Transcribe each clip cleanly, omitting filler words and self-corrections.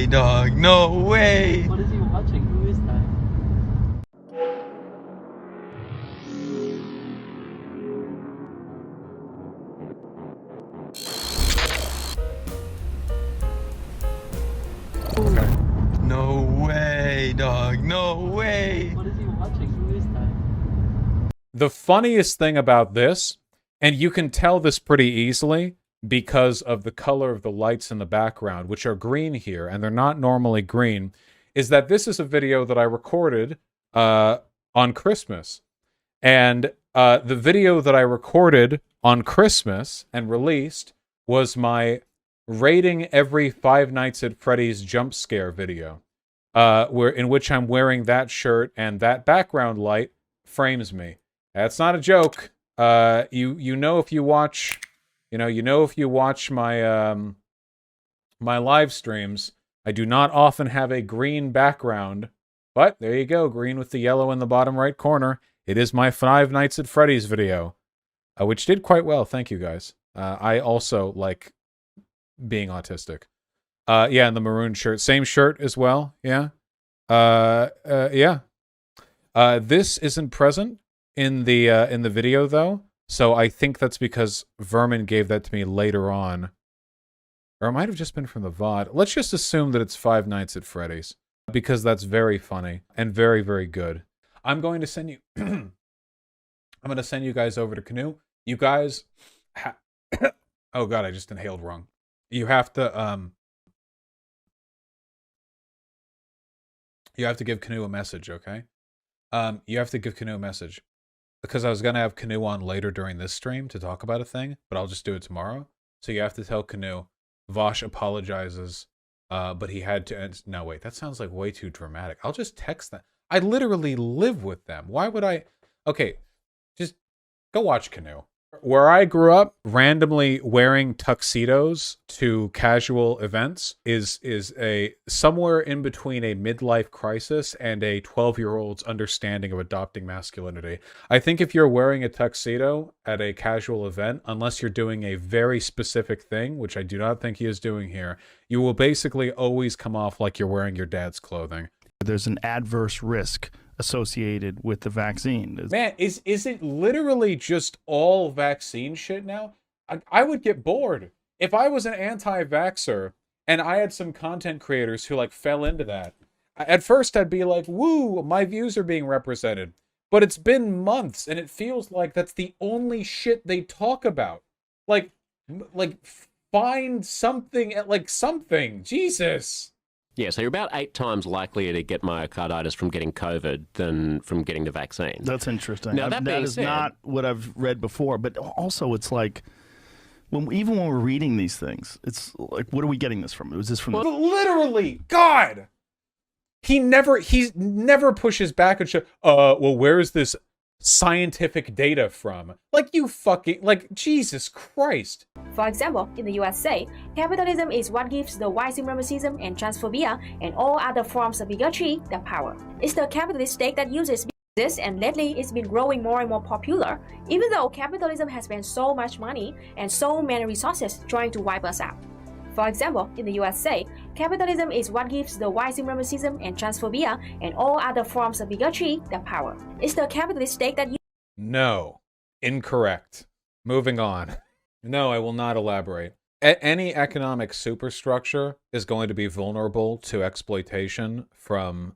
way, dog. No way. What is he watching? Who is that? Okay. No way, dog. No way. What is he watching? Who is that? The funniest thing about this, and you can tell this pretty easily because of the color of the lights in the background, which are green here, and they're not normally green, is that this is a video that I recorded on Christmas. And the video that I recorded on Christmas and released was my rating every Five Nights at Freddy's jump scare video, in which I'm wearing that shirt and that background light frames me. That's not a joke. You know if you watch, if you watch my my live streams, I do not often have a green background, but there you go, green with the yellow in the bottom right corner. It is my Five Nights at Freddy's video, which did quite well. Thank you guys. I also like being autistic. Yeah, and the maroon shirt, same shirt as well. Yeah. Yeah. This isn't present in the video though, so I think that's because Vermin gave that to me later on, or it might have just been from the VOD. Let's just assume that it's Five Nights at Freddy's because that's very funny and very, very good. I'm going to send you. I'm going to send you guys over to Canoe. You guys, oh god, I just inhaled wrong. You have to give Canoe a message, okay? You have to give Canoe a message. Because I was going to have Canoe on later during this stream to talk about a thing, but I'll just do it tomorrow. So you have to tell Canoe, Vaush apologizes, but he had to... No, wait, that sounds like way too dramatic. I'll just text them. I literally live with them. Why would I... Okay, just go watch Canoe. Where I grew up, randomly wearing tuxedos to casual events is a somewhere in between a midlife crisis and a 12-year-old's understanding of adopting masculinity. I think if you're wearing a tuxedo at a casual event, unless you're doing a very specific thing, which I do not think he is doing here, you will basically always come off like you're wearing your dad's clothing. There's an adverse risk associated with the vaccine. Man, is it literally just all vaccine shit now? I would get bored. If I was an anti-vaxxer and I had some content creators who like fell into that, at first I'd be like, woo, my views are being represented. But it's been months and it feels like that's the only shit they talk about. Like find something, like something. Jesus. Yeah, so you're about 8 times likelier to get myocarditis from getting COVID than from getting the vaccine. That's interesting. Now, that is said, not what I've read before, but also it's like, even when we're reading these things, it's like, what are we getting this from? Was this from... Literally, God! He never pushes back and well, where is this scientific data from? Like, you fucking, like, Jesus Christ. For example, in the USA, capitalism is what gives the white supremacism and transphobia and all other forms of bigotry the power. It's the capitalist state that uses this, and lately it's been growing more and more popular, even though capitalism has spent so much money and so many resources trying to wipe us out. For example, in the USA, capitalism is what gives the white supremacism and transphobia and all other forms of bigotry the power. It's the capitalist state that... No. Incorrect. Moving on. No, I will not elaborate. Any economic superstructure is going to be vulnerable to exploitation from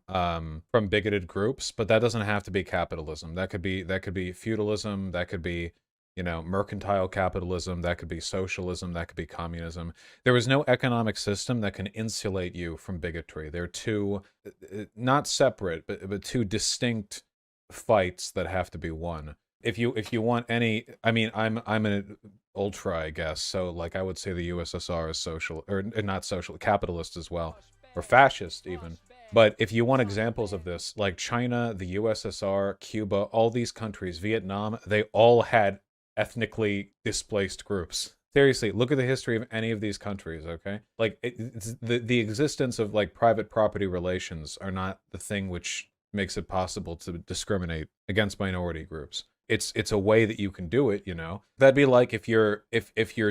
bigoted groups, but that doesn't have to be capitalism. That could be feudalism, that could be, mercantile capitalism, that could be socialism, that could be communism. There is no economic system that can insulate you from bigotry. They're two, not separate, but two distinct fights that have to be won. If you want any, I mean, I'm an ultra, I guess, so like I would say the USSR is social, or not social, capitalist as well, or fascist even. But if you want examples of this, like China, the USSR, Cuba, all these countries, Vietnam, they all had ethnically displaced groups. Seriously, look at the history of any of these countries, okay? Like, the existence of, like, private property relations are not the thing which makes it possible to discriminate against minority groups. it's a way that you can do it, you know. That'd be like if you're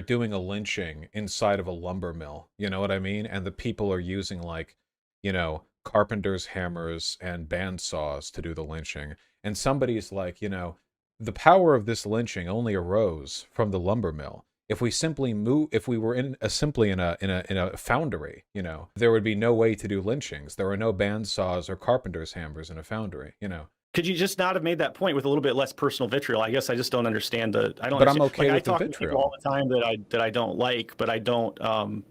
doing a lynching inside of a lumber mill, you know what I mean? And the people are using like, you know, carpenter's hammers and bandsaws to do the lynching. And somebody's like, you know, the power of this lynching only arose from the lumber mill. If we were simply in a foundry, you know, there would be no way to do lynchings. There are no bandsaws or carpenter's hammers in a foundry, you know. Could you just not have made that point with a little bit less personal vitriol? I guess I just don't understand the. I don't. But understand. I'm okay with the I talk to vitriol people all the time that I don't like, but I don't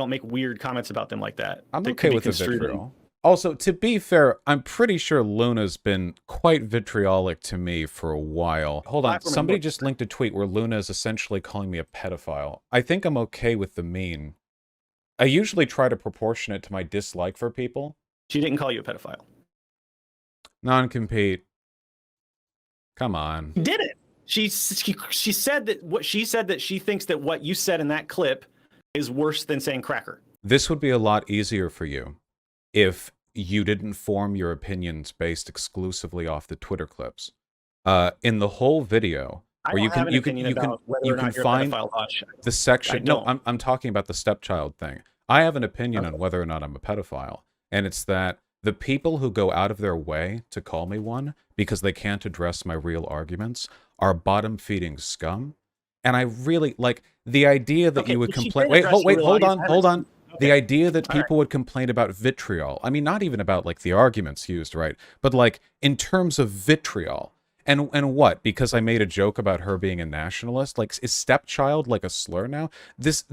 make weird comments about them like that. I'm okay with the vitriol. Also, to be fair, I'm pretty sure Luna's been quite vitriolic to me for a while. Hold on, somebody just linked a tweet where Luna is essentially calling me a pedophile. I think I'm okay with the meme. I usually try to proportion it to my dislike for people. She didn't call you a pedophile. Noncompete. Come on. Did it? She said that she thinks that what you said in that clip is worse than saying cracker. This would be a lot easier for you if you didn't form your opinions based exclusively off the Twitter clips. In the whole video, where you can find the section. No, I'm talking about the stepchild thing. I have an opinion on whether or not I'm a pedophile, and it's that the people who go out of their way to call me one because they can't address my real arguments are bottom-feeding scum. And I really like the idea that you would complain. Wait, hold on. Okay. The idea that people would complain about vitriol. I mean, not even about like the arguments used, right? But like in terms of vitriol. And what? Because I made a joke about her being a nationalist? Like, is stepchild like a slur now? This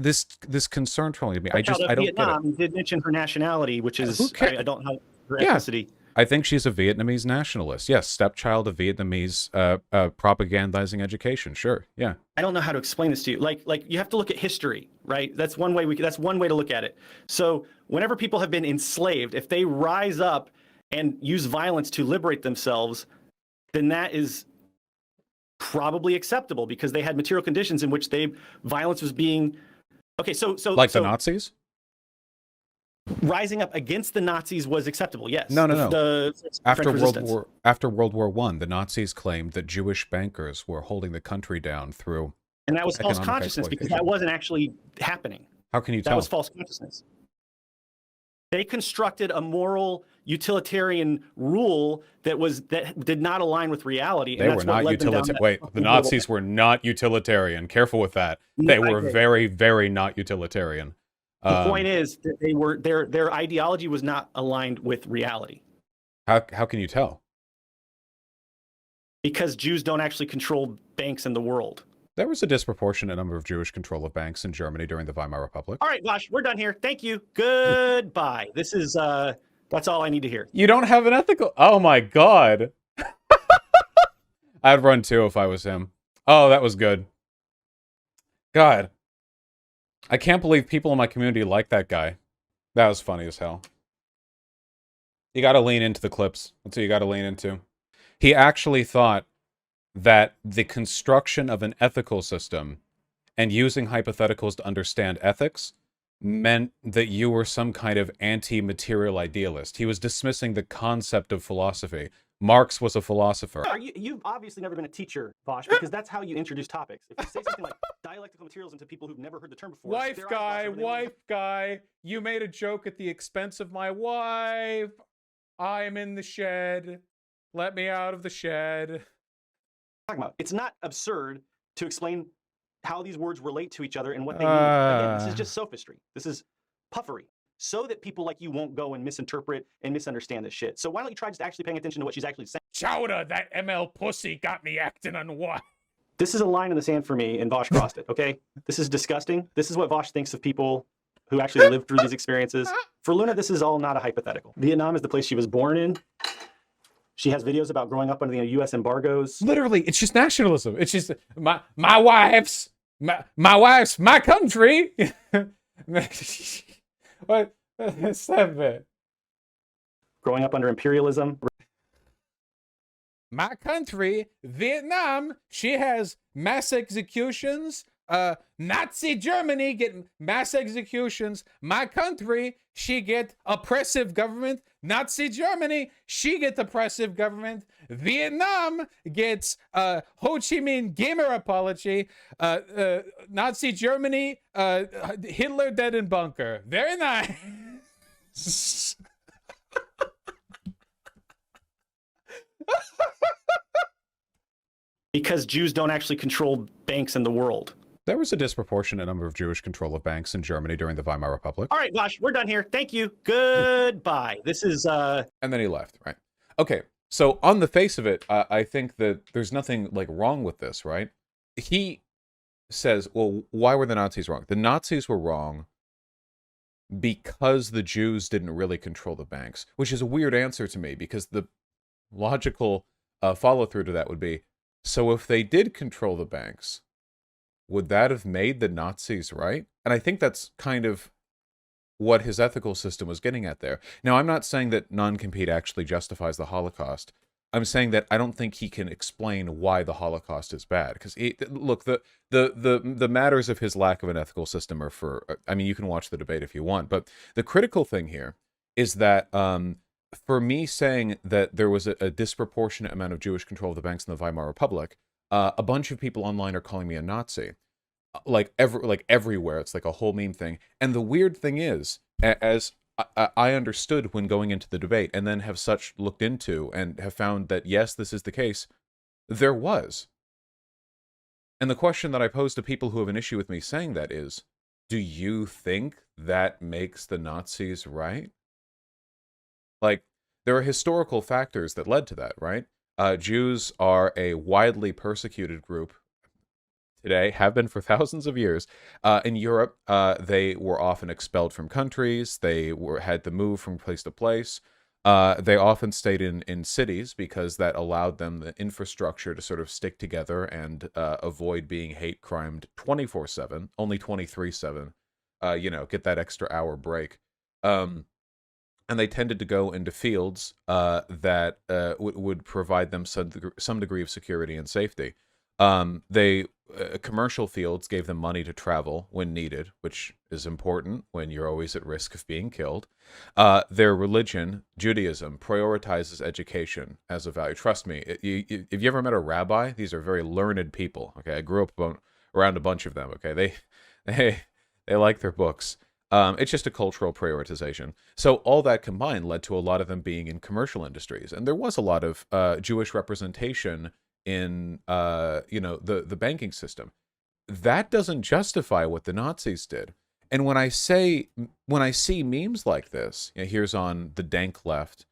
concern totally me. I don't Vietnam, get it. You did mention her nationality, which is I don't know her ethnicity. I think she's a Vietnamese nationalist. Yes, stepchild of Vietnamese propagandizing education. Sure, yeah. I don't know how to explain this to you. Like you have to look at history, right? That's one way that's one way to look at it. So whenever people have been enslaved, if they rise up and use violence to liberate themselves, then that is probably acceptable because they had material conditions in which violence was being so the Nazis? Rising up against the Nazis was acceptable, yes. No. After World War I, the Nazis claimed that Jewish bankers were holding the country down through. And that was false consciousness because that wasn't actually happening. How can you tell? That was false consciousness. They constructed a moral utilitarian rule that did not align with reality. They were not utilitarian. Wait, the Nazis were not utilitarian. Careful with that. They were very, very not utilitarian. The point is that their ideology was not aligned with reality. How can you tell? Because Jews don't actually control banks in the world. There was a disproportionate number of Jewish control of banks in Germany during the Weimar Republic. All right, Vaush, we're done here. Thank you. Goodbye. This is that's all I need to hear. You don't have an ethical. Oh my God. I'd run too if I was him. Oh, that was good. God. I can't believe people in my community like that guy. That was funny as hell. You gotta lean into the clips. That's what you gotta lean into. He actually thought that the construction of an ethical system and using hypotheticals to understand ethics meant that you were some kind of anti-material idealist. He was dismissing the concept of philosophy. Marx was a philosopher. You've obviously never been a teacher, Vaush, because that's how you introduce topics. If you say something like dialectical materials into people who've never heard the term before. Wife guy, you made a joke at the expense of my wife. I'm in the shed. Let me out of the shed. It's not absurd to explain how these words relate to each other and what they mean. Again, this is just sophistry. This is puffery. So that people like you won't go and misinterpret and misunderstand this shit. So why don't you try just actually paying attention to what she's actually saying? Chowder, that ML pussy got me acting unwise. This is a line in the sand for me, and Vaush crossed it, okay? This is disgusting. This is what Vaush thinks of people who actually lived through these experiences. For Luna, this is all not a hypothetical. Vietnam is the place she was born in. She has videos about growing up under the U.S. embargoes. Literally, it's just nationalism. It's just my wife's my country. What? Stop it. Growing up under imperialism. My country, Vietnam, she has mass executions, Nazi Germany get mass executions. My country, she get oppressive government. Nazi Germany, she get oppressive government. Vietnam gets Ho Chi Minh gamer apology. Nazi Germany, Hitler dead in bunker. Very nice. Because Jews don't actually control banks in the world. There was a disproportionate number of Jewish control of banks in Germany during the Weimar Republic. All right, Vaush, we're done here. Thank you. Goodbye. This is And then he left, right? Okay, so on the face of it, I think that there's nothing like wrong with this, right? He says, well, why were the Nazis wrong? The Nazis were wrong because the Jews didn't really control the banks, which is a weird answer to me because the logical follow-through to that would be, so if they did control the banks, would that have made the Nazis right? And I think that's kind of what his ethical system was getting at there. Now, I'm not saying that non-compete actually justifies the Holocaust. I'm saying that I don't think he can explain why the Holocaust is bad. Because, look, the matters of his lack of an ethical system are for... I mean, you can watch the debate if you want. But the critical thing here is that... for me saying that there was a disproportionate amount of Jewish control of the banks in the Weimar Republic, a bunch of people online are calling me a Nazi. Like everywhere, it's like a whole meme thing. And the weird thing is, as I understood when going into the debate, and then have looked into and have found that yes, this is the case, there was. And the question that I pose to people who have an issue with me saying that is, do you think that makes the Nazis right? Like, there are historical factors that led to that, right? Jews are a widely persecuted group today, have been for thousands of years. In Europe, they were often expelled from countries. They had to move from place to place. They often stayed in cities because that allowed them the infrastructure to sort of stick together and avoid being hate crimed 24/7, only 23/7. Get that extra hour break. And they tended to go into fields that would provide them some degree of security and safety. Commercial fields gave them money to travel when needed, which is important when you're always at risk of being killed. Their religion, Judaism, prioritizes education as a value. Trust me, if you ever met a rabbi, these are very learned people. Okay, I grew up around a bunch of them. Okay, they like their books. It's just a cultural prioritization. So all that combined led to a lot of them being in commercial industries. And there was a lot of Jewish representation in, the banking system. That doesn't justify what the Nazis did. And when I see memes like this, here's on the dank left,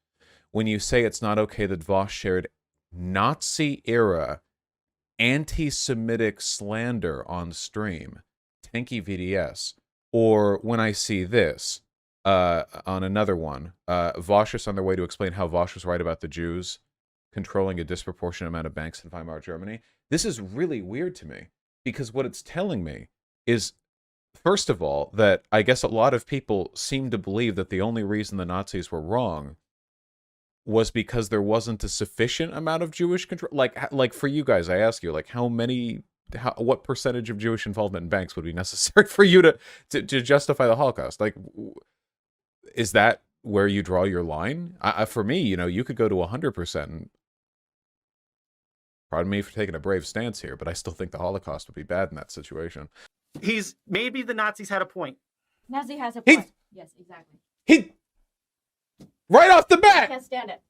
when you say it's not okay that Vaush shared Nazi-era anti-Semitic slander on stream, Tankie VDS, or when I see this on another one, Vaush is on their way to explain how Vaush was right about the Jews controlling a disproportionate amount of banks in Weimar Germany. This is really weird to me because what it's telling me is, first of all, that I guess a lot of people seem to believe that the only reason the Nazis were wrong was because there wasn't a sufficient amount of Jewish control. Like for you guys, I ask you, like what percentage of Jewish involvement in banks would be necessary for you to justify the Holocaust? Like, is that where you draw your line? For me, you could go to 100%. Pardon me for taking a brave stance here, but I still think the Holocaust would be bad in that situation. Maybe the Nazis had a point. Nazi has a point. Yes, exactly. He right off the I bat. can't stand it.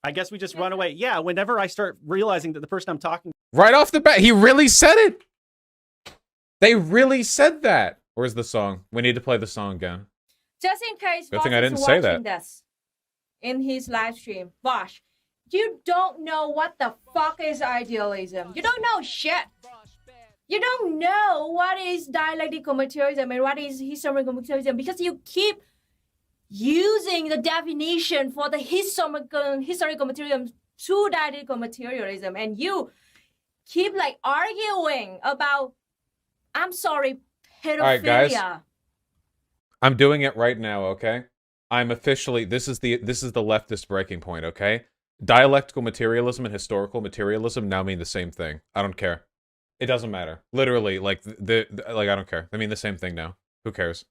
I guess we just run away. Yeah, whenever I start realizing that the person I'm talking Right off the bat, he really said it. They really said that. Where's the song? We need to play the song again. Just in case Good thing Vaush I is didn't say watching that. this in his live stream, Vaush, you don't know what the fuck is idealism. You don't know shit. You don't know what is dialectical materialism and what is historical materialism because you keep using the definition for the historical materialism to dialectical materialism, and you keep arguing about, I'm sorry, pedophilia. All right, guys. I'm doing it right now, okay? I'm officially, this is the leftist breaking point, okay? Dialectical materialism and historical materialism now mean the same thing. I don't care. It doesn't matter. Literally, like like I don't care. I mean the same thing now. Who cares?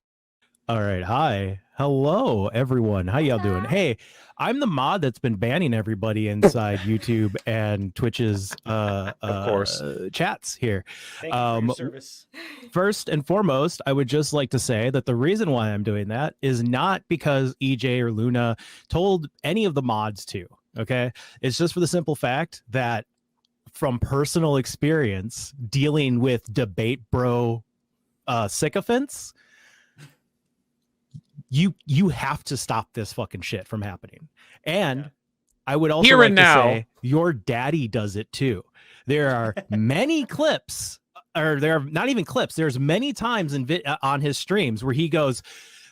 All right. Hi. Hello, everyone. How y'all doing? Hey, I'm the mod that's been banning everybody inside YouTube and Twitch's Of course. chats here. Thank you for your service. First and foremost, I would just like to say that the reason why I'm doing that is not because EJ or Luna told any of the mods to. Okay. It's just for the simple fact that from personal experience dealing with debate bro sycophants, you have to stop this fucking shit from happening. And I would also like to say your daddy does it too. There are many clips, or there are not even clips. There's many times on his streams where he goes,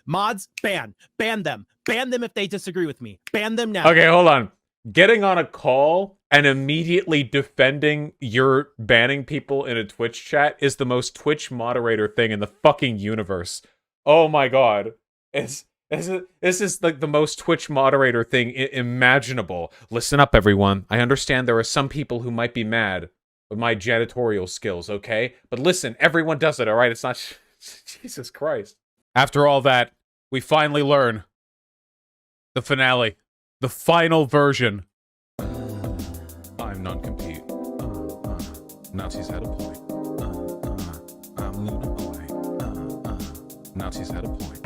mods, ban them if they disagree with me, ban them now. Okay, hold on. Getting on a call and immediately defending your banning people in a Twitch chat is the most Twitch moderator thing in the fucking universe. Oh my god. This is like the most Twitch moderator thing imaginable. Listen up, everyone. I understand there are some people who might be mad with my janitorial skills, okay? But listen, everyone does it, all right? It's not... Jesus Christ. After all that, we finally learn the finale. The final version. I'm non-compete. Nazis had a point. I'm Luna Boy. Nazis had a point.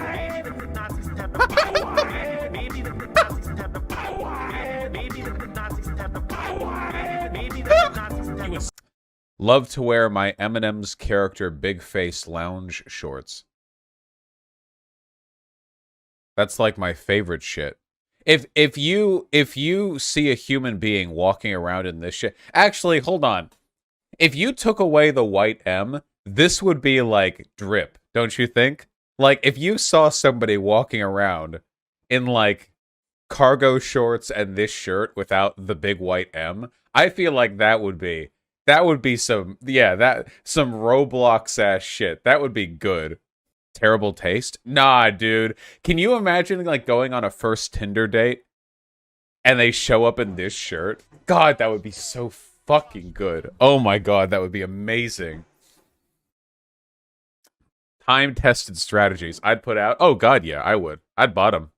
Love to wear my Eminem's character Big Face lounge shorts. That's like my favorite shit. If you see a human being walking around in this shit, actually, hold on. If you took away the white M, this would be like drip, don't you think? Like if you saw somebody walking around in like cargo shorts and this shirt without the big white M, I feel like that would be some some Roblox ass shit. That would be good. Terrible taste? Nah, dude. Can you imagine like going on a first Tinder date and they show up in this shirt? God, that would be so fucking good. Oh my god, that would be amazing. Time-tested strategies I'd put out. Oh god, yeah, I would. I'd bought them.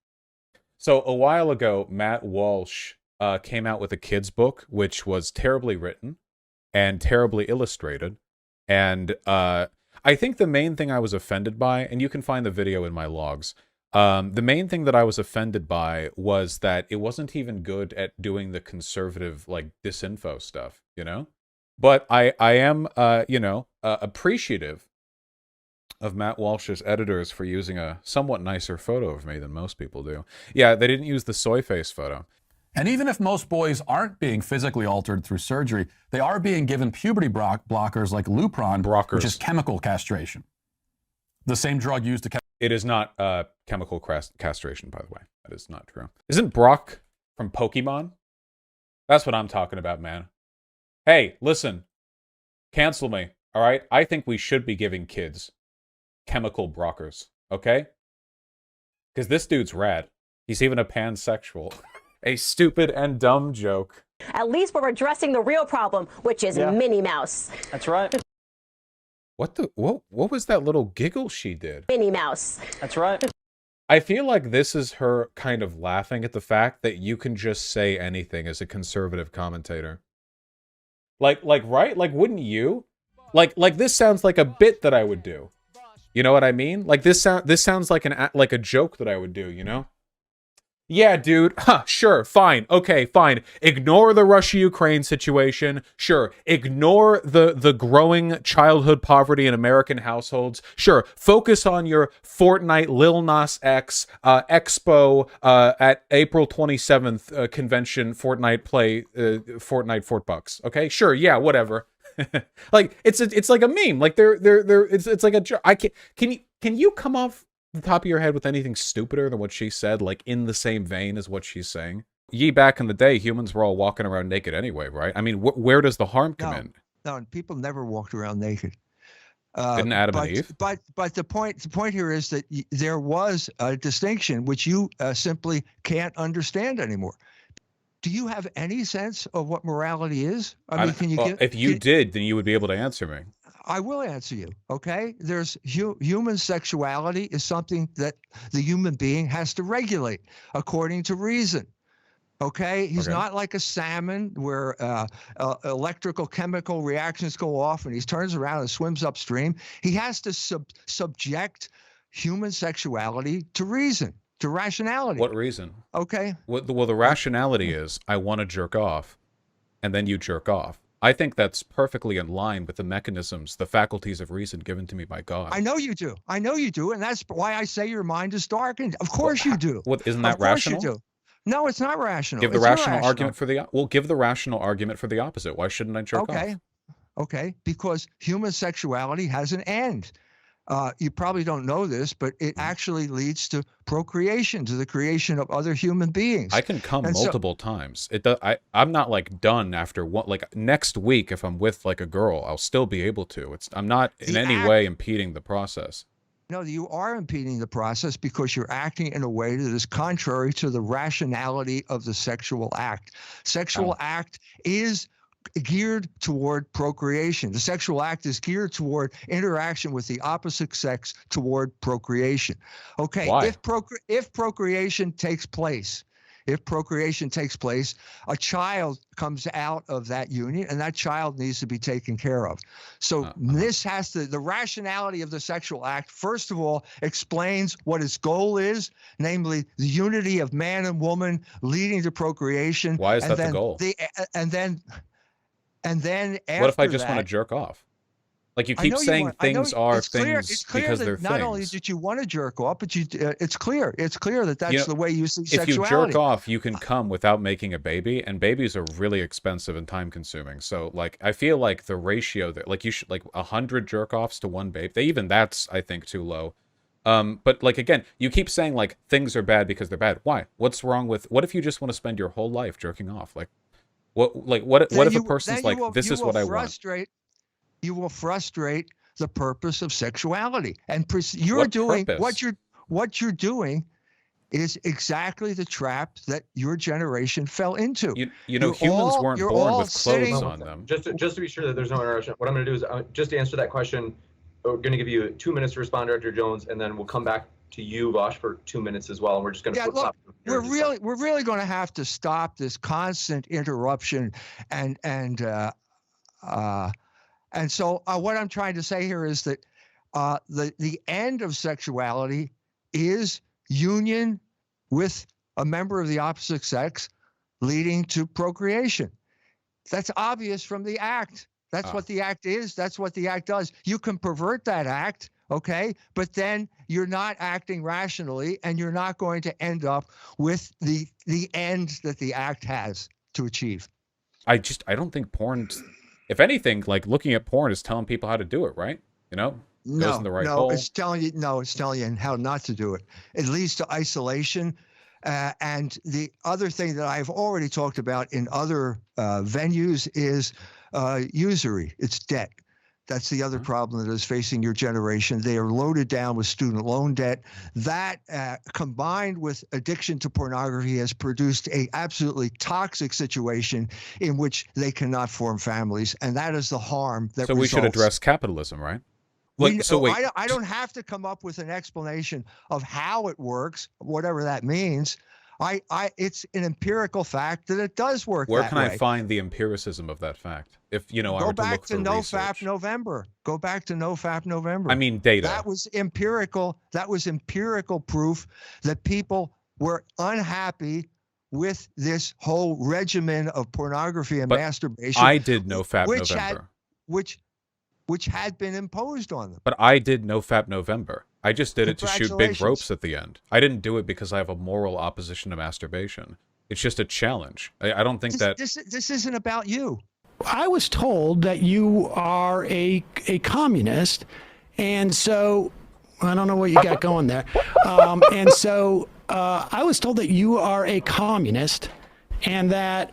So a while ago, Matt Walsh came out with a kid's book, which was terribly written and terribly illustrated. And I think the main thing I was offended by, and you can find the video in my logs, the main thing that I was offended by was that it wasn't even good at doing the conservative, like, disinfo stuff, you know? But I am, appreciative of Matt Walsh's editors for using a somewhat nicer photo of me than most people do. Yeah, they didn't use the soy face photo. And even if most boys aren't being physically altered through surgery, they are being given puberty blockers like Lupron, which is chemical castration. The same drug used to... It is not chemical castration, by the way. That is not true. Isn't Brock from Pokemon? That's what I'm talking about, man. Hey, listen. Cancel me, all right? I think we should be giving kids chemical blockers, okay? Because this dude's rad. He's even a pansexual. A stupid and dumb joke. At least we're addressing the real problem, which is Minnie Mouse. That's right. What was that little giggle she did? Minnie Mouse. That's right. I feel like this is her kind of laughing at the fact that you can just say anything as a conservative commentator. Like, right? Like, wouldn't you? Like this sounds like a bit that I would do. You know what I mean? Like this sounds like a joke that I would do, you know? Yeah, dude. Huh, sure, fine. Okay, fine. Ignore the Russia-Ukraine situation. Sure. Ignore the growing childhood poverty in American households. Sure. Focus on your Fortnite Lil Nas X expo at April 27th convention Fortnite play Fortnite $4. Okay? Sure. Yeah, whatever. Like it's like a meme. Like it's like a joke. Can you come off the top of your head with anything stupider than what she said, like in the same vein as what she's saying? Back in the day, humans were all walking around naked anyway, right? I mean, where does the harm come in? No, and people never walked around naked. Didn't Adam and Eve? But the point here is that there was a distinction which you simply can't understand anymore. Do you have any sense of what morality is? I mean, can you give? If you did, then you would be able to answer me. I will answer you. Okay, there's human sexuality is something that the human being has to regulate according to reason. Okay, he's not like a salmon where electrical chemical reactions go off and he turns around and swims upstream. He has to subject human sexuality to reason, to rationality. What reason? Okay. Well, the rationality is I want to jerk off, and then you jerk off. I think that's perfectly in line with the mechanisms, the faculties of reason given to me by God. I know you do. I know you do, and that's why I say your mind is darkened. Of course you do. What, isn't that rational? Of course you do. No, it's not rational. Give the rational argument for the give the rational argument for the opposite. Why shouldn't I jerk off? Okay, because human sexuality has an end. You probably don't know this, but it actually leads to procreation, to the creation of other human beings. I can come multiple times. I'm not like done after one. Like next week, if I'm with like a girl, I'll still be able to. I'm not in any way impeding the process. No, you are impeding the process because you're acting in a way that is contrary to the rationality of the sexual act. Sexual act is geared toward procreation. The sexual act is geared toward interaction with the opposite sex toward procreation. Okay, why? If procreation takes place, a child comes out of that union, and that child needs to be taken care of. So this has to, the rationality of the sexual act, first of all, explains what its goal is, namely the unity of man and woman leading to procreation. Why is that the goal? And then after what if I just want to jerk off? Like you keep saying things are things because they're things. Not only did you want to jerk off, but it's clear that that's the way you see sexuality. If you jerk off, you can come without making a baby, and babies are really expensive and time consuming. So like I feel like the ratio that like you should like 100 jerk offs to one baby. Even that's I think too low. But like again, you keep saying like things are bad because they're bad. Why? What's wrong with what if you just want to spend your whole life jerking off? Like what if a person's like this is what I want? You will frustrate the purpose of sexuality, and what you're doing is exactly the trap that your generation fell into. You know, humans weren't born with clothes on them. Just to be sure that there's no interruption, what I'm going to do is just to answer that question, we're going to give you 2 minutes to respond, Director Jones, and then we'll come back to you, Vaush, for 2 minutes as well. And we're just going to flip-flop. We're really going to have to stop this constant interruption and so what I'm trying to say here is that the end of sexuality is union with a member of the opposite sex leading to procreation. That's obvious from the act. That's what the act is. That's what the act does. You can pervert that act, okay? But then you're not acting rationally, and you're not going to end up with the end that the act has to achieve. I don't think porn's... If anything, like looking at porn is telling people how to do it, right? You know, goes in the right hole. It's telling you how not to do it. It leads to isolation, and the other thing that I've already talked about in other venues is usury. It's debt. That's the other problem that is facing your generation. They are loaded down with student loan debt. That combined with addiction to pornography has produced a absolutely toxic situation in which they cannot form families. And that is the harm that results. So we should address capitalism, right? I don't have to come up with an explanation of how it works, whatever that means. It's an empirical fact that it does work that way. Where can I find the empiricism of that fact? If you know, I were to look for Nofap November. Go back to Nofap November. I mean, data. That was empirical. That was empirical proof that people were unhappy with this whole regimen of pornography and masturbation. I did Nofap November, which had been imposed on them. But I did Nofap November. I just did it to shoot big ropes at the end. I didn't do it because I have a moral opposition to masturbation. It's just a challenge. I don't think this isn't about you. I was told that you are a communist, and so I don't know what you got going there. And so I was told that you are a communist, and that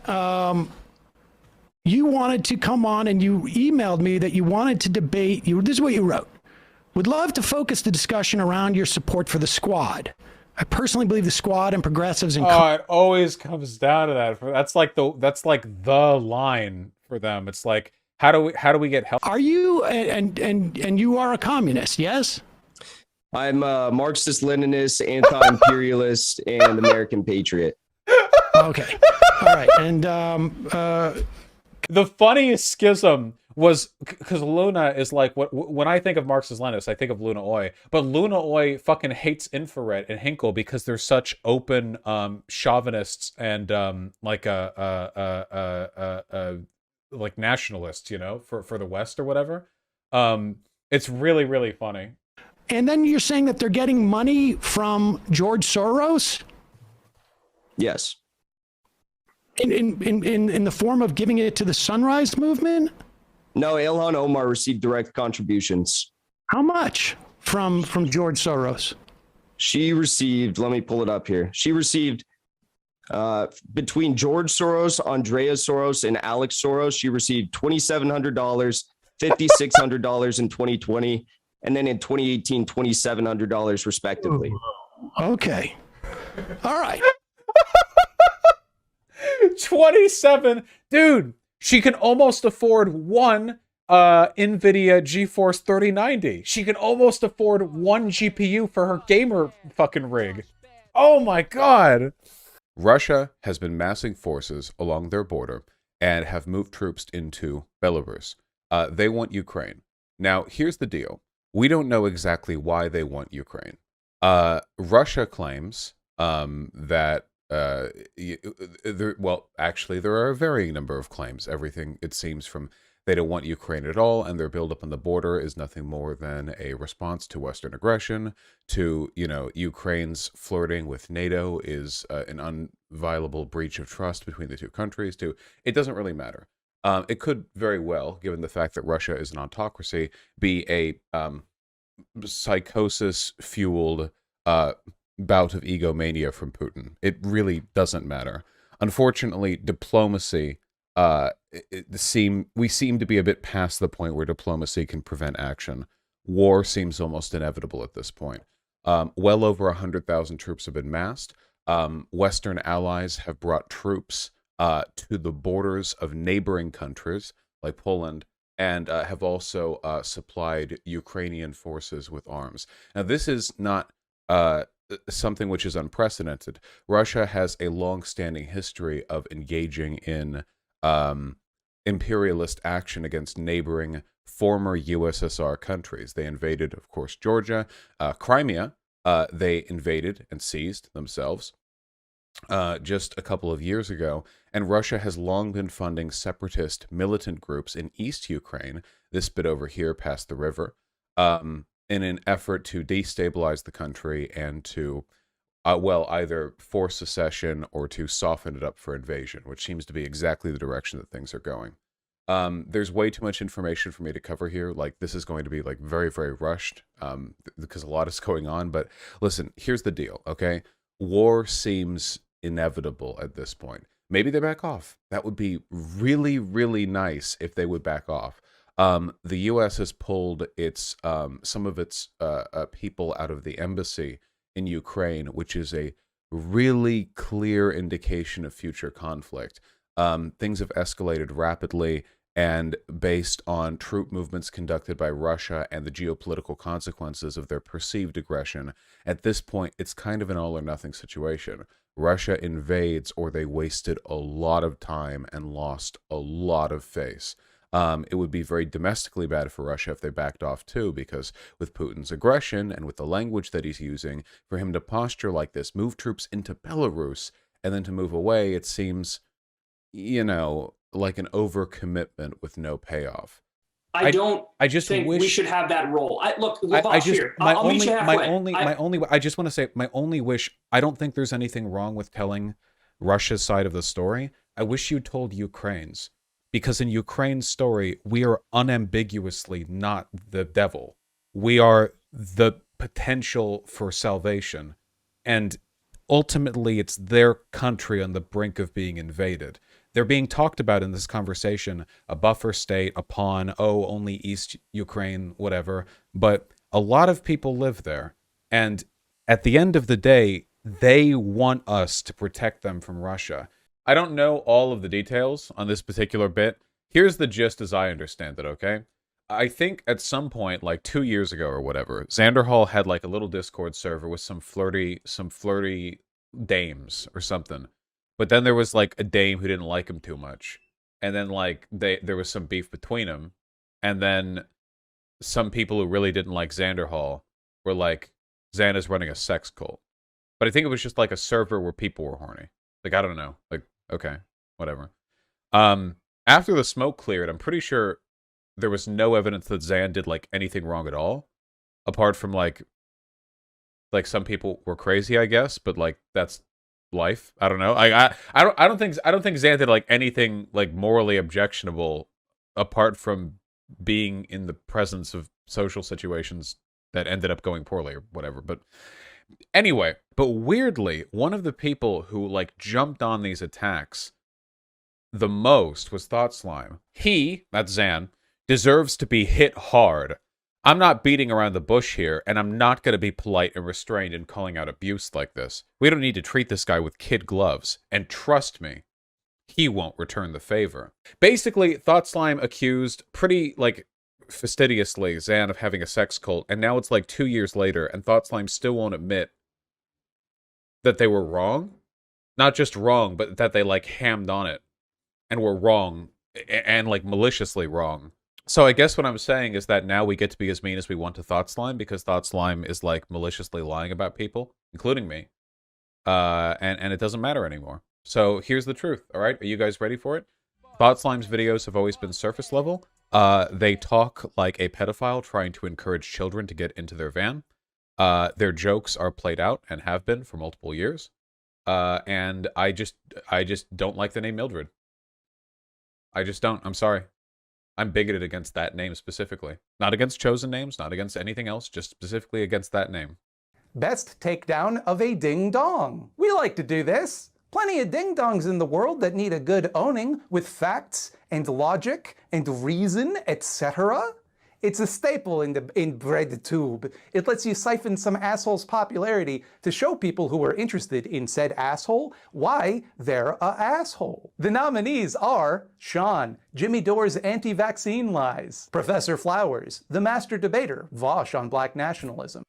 you wanted to come on, and you emailed me that you wanted to debate. This is what you wrote. Would love to focus the discussion around your support for the squad. I personally believe the Squad and progressives and it always comes down to that. That's like the line for them. It's like, how do we get help? Are you and you are a communist? Yes. I'm a Marxist-Leninist, anti-imperialist, and American patriot. Okay. All right. And the funniest schism was because Luna is like, when I think of Marxist-Leninist, I think of Luna Oi, but Luna Oi fucking hates infrared and Hinkle because they're such open chauvinists and like nationalists, you know, for the West or whatever. It's really, really funny. And then you're saying that they're getting money from George Soros? Yes. In the form of giving it to the Sunrise Movement? No, Ilhan Omar received direct contributions. How much from George Soros? She received, let me pull it up here. She received between George Soros, Andrea Soros, and Alex Soros, she received $2,700, $5,600 in 2020, and then in 2018, $2,700 respectively. Okay. All right. 27, dude. She can almost afford one NVIDIA GeForce 3090. She can almost afford one GPU for her gamer fucking rig. Oh my god. Russia has been massing forces along their border and have moved troops into Belarus. They want Ukraine. Now, here's the deal. We don't know exactly why they want Ukraine. Russia claims that well, actually, there are a varying number of claims. Everything, it seems, from they don't want Ukraine at all, and their buildup on the border is nothing more than a response to Western aggression, to, you know, Ukraine's flirting with NATO is an unviolable breach of trust between the two countries, to, it doesn't really matter. It could very well, given the fact that Russia is an autocracy, be a psychosis-fueled bout of egomania from Putin. It really doesn't matter. Unfortunately, diplomacy, we seem to be a bit past the point where diplomacy can prevent action. War seems almost inevitable at this point. Well over 100,000 troops have been massed. Western allies have brought troops to the borders of neighboring countries like Poland, and have also supplied Ukrainian forces with arms. Now, this is not something which is unprecedented. Russia has a long-standing history of engaging in imperialist action against neighboring former USSR countries. They invaded, of course, Georgia, Crimea. They invaded and seized themselves just a couple of years ago, and Russia has long been funding separatist militant groups in East Ukraine, this bit over here past the river, in an effort to destabilize the country and to, well, either force secession or to soften it up for invasion, which seems to be exactly the direction that things are going. There's way too much information for me to cover here. Like, this is going to be, like, very, very rushed, because a lot is going on. But listen, here's the deal, okay? War seems inevitable at this point. Maybe they back off. That would be really, really nice if they would back off. The U.S. has pulled its some of its people out of the embassy in Ukraine, which is a really clear indication of future conflict. Things have escalated rapidly, and based on troop movements conducted by Russia and the geopolitical consequences of their perceived aggression, at this point, it's kind of an all-or-nothing situation. Russia invades, or they wasted a lot of time and lost a lot of face. It would be very domestically bad for Russia if they backed off too, because with Putin's aggression and with the language that he's using, for him to posture like this, move troops into Belarus, and then to move away, it seems, you know, like an overcommitment with no payoff. I just think we should have that role. I just want to say, my only wish, I don't think there's anything wrong with telling Russia's side of the story. I wish you told Ukraine's. Because in Ukraine's story, we are unambiguously not the devil. We are the potential for salvation. And ultimately, it's their country on the brink of being invaded. They're being talked about in this conversation, a buffer state, a pawn, oh, only East Ukraine, whatever. But a lot of people live there. And at the end of the day, they want us to protect them from Russia. I don't know all of the details on this particular bit. Here's the gist as I understand it, okay? I think at some point, like 2 years ago or whatever, Xanderhall had like a little Discord server with some flirty dames or something. But then there was like a dame who didn't like him too much. And then like there was some beef between them. And then some people who really didn't like Xanderhall were like, Xander's running a sex cult. But I think it was just like a server where people were horny. Like, I don't know. Like, okay, whatever. After the smoke cleared, I'm pretty sure there was no evidence that Xan did like anything wrong at all, apart from like some people were crazy, I guess. But like that's life. I don't know. I don't think Xan did like anything like morally objectionable, apart from being in the presence of social situations that ended up going poorly or whatever. But anyway, but weirdly, one of the people who like jumped on these attacks the most was ThoughtSlime. He, that's Xan, deserves to be hit hard. I'm not beating around the bush here, and I'm not going to be polite and restrained in calling out abuse like this. We don't need to treat this guy with kid gloves. And trust me, he won't return the favor. Basically, ThoughtSlime accused pretty, like, fastidiously Xan of having a sex cult, and now it's like 2 years later, and ThoughtSlime still won't admit that they were wrong. Not just wrong, but that they, like, hammed on it and were wrong, and, like, maliciously wrong. So I guess what I'm saying is that now we get to be as mean as we want to ThoughtSlime, because ThoughtSlime is, like, maliciously lying about people, including me. And it doesn't matter anymore. So here's the truth, all right? Are you guys ready for it? ThoughtSlime's videos have always been surface level. They talk like a pedophile trying to encourage children to get into their van. Their jokes are played out and have been for multiple years. And I just don't like the name Mildred. I just don't. I'm sorry. I'm bigoted against that name specifically. Not against chosen names, not against anything else, just specifically against that name. Best takedown of a ding-dong. We like to do this. Plenty of ding-dongs in the world that need a good owning with facts and logic and reason, etc. It's a staple in bread tube. It lets you siphon some asshole's popularity to show people who are interested in said asshole why they're a asshole. The nominees are Sean, Jimmy Dore's anti-vaccine lies, Professor Flowers, the master debater, Vaush on black nationalism.